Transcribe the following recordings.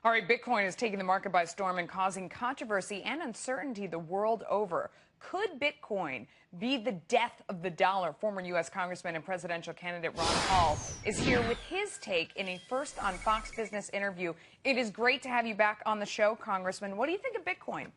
All right, Bitcoin is taking the market by storm and causing controversy and uncertainty the world over. Could Bitcoin be the death of the dollar? Former U.S. Congressman and presidential candidate Ron Paul is here with his take in a first on Fox Business interview. It is great to have you back on the show, Congressman. What do you think of Bitcoin?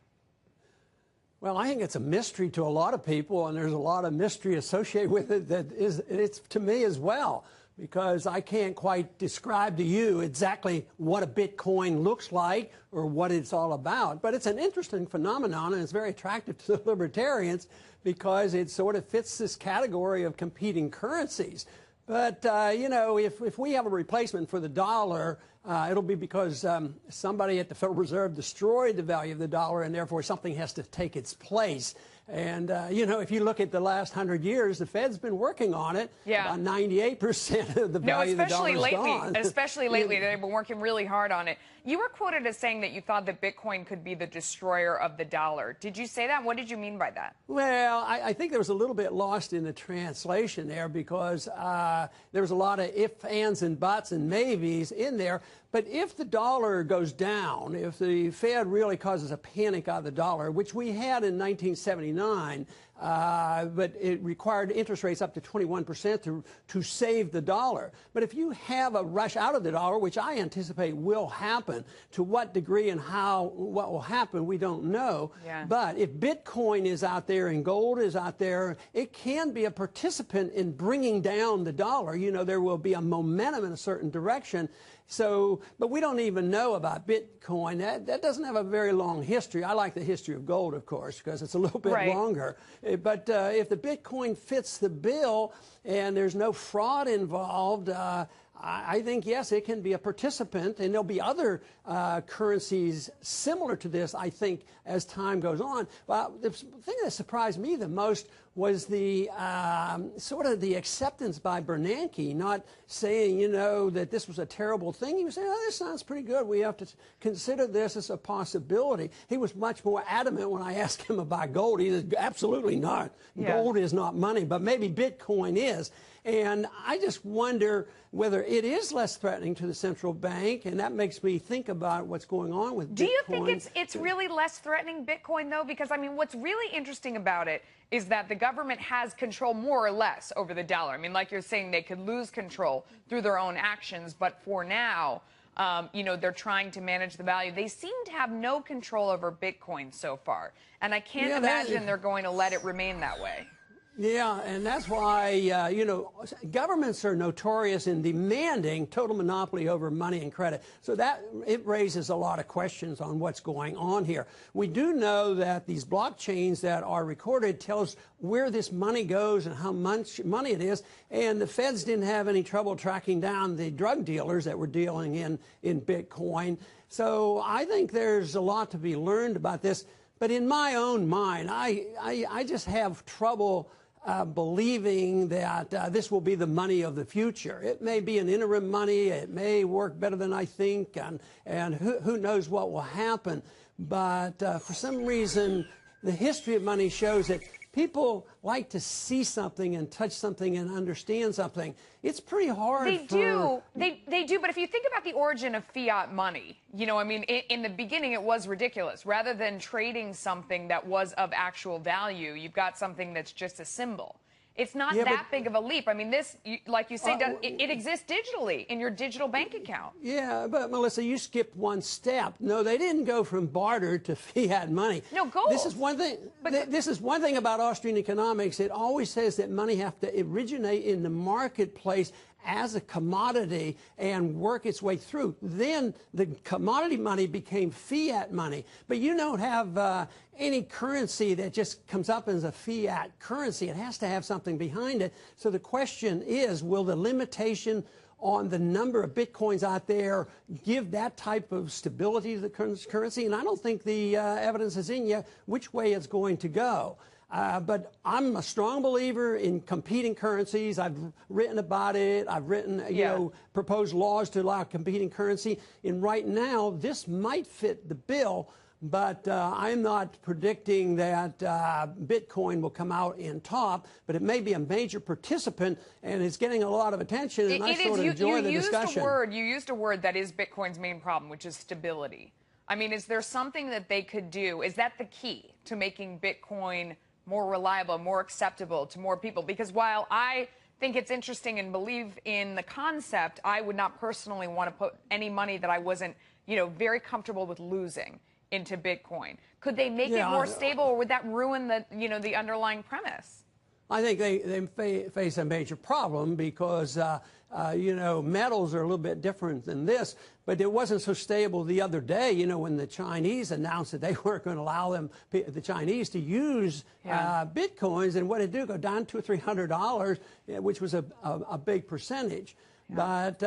Well, I think it's a mystery to a lot of people, and there's a lot of mystery associated with it it's to me as well, because I can't quite describe to you exactly what a Bitcoin looks like or what it's all about. But it's an interesting phenomenon, and it's very attractive to the libertarians because it sort of fits this category of competing currencies. But, you know, if we have a replacement for the dollar, it'll be because somebody at the Federal Reserve destroyed the value of the dollar, and therefore something has to take its place. And, you know, if you look at the last 100 years, the Fed's been working on it. Yeah. About 98% of the value of the dollar is gone. Especially lately, they've been working really hard on it. You were quoted as saying that you thought that Bitcoin could be the destroyer of the dollar. Did you say that? What did you mean by that? Well, I think there was a little bit lost in the translation there because there was a lot of ifs, ands, and buts and maybes in there. But if the dollar goes down, if the Fed really causes a panic out of the dollar, which we had in 1979, but it required interest rates up to 21% to save the dollar. But if you have a rush out of the dollar, which I anticipate will happen, to what degree and what will happen, we don't know. Yeah. But if Bitcoin is out there and gold is out there, it can be a participant in bringing down the dollar. You know, there will be a momentum in a certain direction. So, but we don't even know about Bitcoin. That doesn't have a very long history. I like the history of gold, of course, because it's a little bit longer. But if the Bitcoin fits the bill and there's no fraud involved, I think, yes, it can be a participant, and there'll be other currencies similar to this, I think, as time goes on. Well, the thing that surprised me the most was the sort of the acceptance by Bernanke, not saying, you know, that this was a terrible thing. He was saying, oh, this sounds pretty good. We have to consider this as a possibility. He was much more adamant when I asked him about gold. He said, absolutely not. Yeah. Gold is not money, but maybe Bitcoin is. And I just wonder whether it is less threatening to the central bank, and that makes me think about what's going on with Bitcoin. Do you think it's really less threatening, Bitcoin, though? Because, I mean, what's really interesting about it is that the government has control more or less over the dollar. I mean, like you're saying, they could lose control through their own actions, but for now, you know, they're trying to manage the value. They seem to have no control over Bitcoin so far, and I can't imagine they're going to let it remain that way. Yeah, and that's why, you know, governments are notorious in demanding total monopoly over money and credit. So that it raises a lot of questions on what's going on here. We do know that these blockchains that are recorded tell us where this money goes and how much money it is. And the feds didn't have any trouble tracking down the drug dealers that were dealing in Bitcoin. So I think there's a lot to be learned about this. But in my own mind, I just have trouble believing that this will be the money of the future. It may be an interim money. It may work better than I think, and who knows what will happen. But for some reason, the history of money shows that people like to see something and touch something and understand something. It's pretty hard. They do. But if you think about the origin of fiat money, you know, I mean, in the beginning, it was ridiculous. Rather than trading something that was of actual value, you've got something that's just a symbol. It's not that big of a leap. I mean, this, like you say, it exists digitally in your digital bank account. Yeah, but Melissa, you skipped one step. No, they didn't go from barter to fiat money. No, gold. This is one thing. This is one thing about Austrian economics. It always says that money has to originate in the marketplace as a commodity and work its way through. Then the commodity money became fiat money. But you don't have any currency that just comes up as a fiat currency. It has to have something behind it. So the question is, will the limitation on the number of Bitcoins out there give that type of stability to the currency? And I don't think the evidence is in yet which way it's going to go. But I'm a strong believer in competing currencies. I've written about it. I've written, you know, proposed laws to allow competing currency. And right now, this might fit the bill. but I'm not predicting that Bitcoin will come out in top, but it may be a major participant, and it's getting a lot of attention, and I sort of enjoy the discussion. You used a word that is Bitcoin's main problem, which is stability. I mean, is there something that they could do? Is that the key to making Bitcoin more reliable, more acceptable to more people? Because while I think it's interesting and believe in the concept, I would not personally want to put any money that I wasn't, very comfortable with losing into Bitcoin. Could they make it more stable, or would that ruin the underlying premise? I think they face a major problem because, metals are a little bit different than this, but it wasn't so stable the other day, when the Chinese announced that they weren't going to allow the Chinese to use Bitcoins, and what did it do? Go down $200 or $300, which was a big percentage. But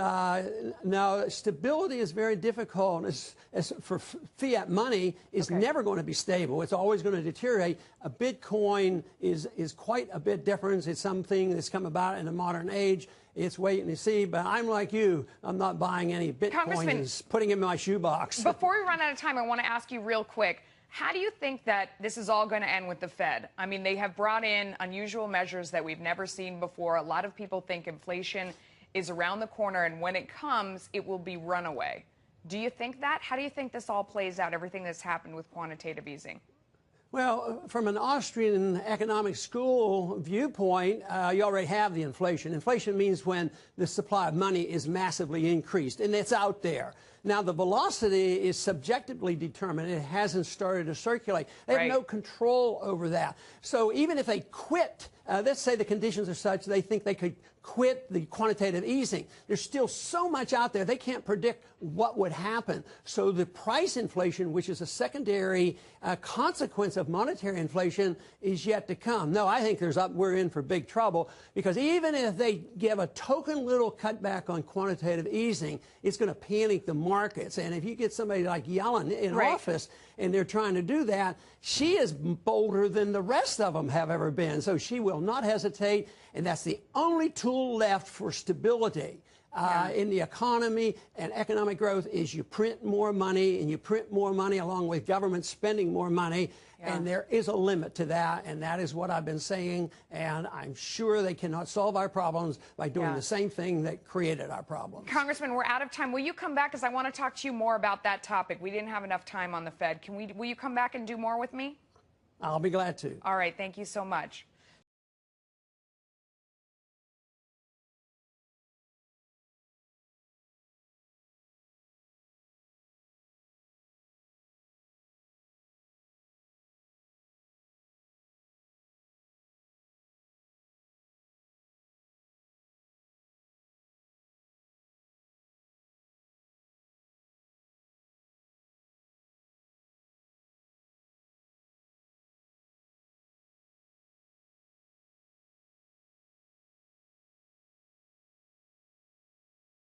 now stability is very difficult. As for fiat money, is never going to be stable. It's always going to deteriorate. A Bitcoin is quite a bit different. It's something that's come about in the modern age. It's waiting to see. But I'm like you. I'm not buying any Bitcoins, putting them in my shoebox. Before we run out of time, I want to ask you real quick. How do you think that this is all going to end with the Fed? I mean, they have brought in unusual measures that we've never seen before. A lot of people think inflation is around the corner, and when it comes, it will be runaway. Do you think that? How do you think this all plays out, everything that's happened with quantitative easing? Well, from an Austrian economic school viewpoint, you already have the inflation. Inflation means when the supply of money is massively increased, and it's out there. Now, the velocity is subjectively determined. It hasn't started to circulate. They have no control over that. So even if they quit, let's say the conditions are such they think they could quit the quantitative easing, there's still so much out there, they can't predict what would happen. So the price inflation, which is a secondary consequence of monetary inflation, is yet to come. No, I think we're in for big trouble, because even if they give a token little cutback on quantitative easing, it's going to panic the markets. And if you get somebody like Yellen in office and they're trying to do that, she is bolder than the rest of them have ever been. So she will not hesitate, and that's the only tool left for stability in the economy and economic growth is you print more money, and you print more money along with government spending more money. And there is a limit to that, and that is what I've been saying, and I'm sure they cannot solve our problems by doing the same thing that created our problems. Congressman, we're out of time. Will you come back, because I want to talk to you more about that topic. We didn't have enough time on the Fed. Will you come back and do more with me? I'll be glad to. All right, thank you so much.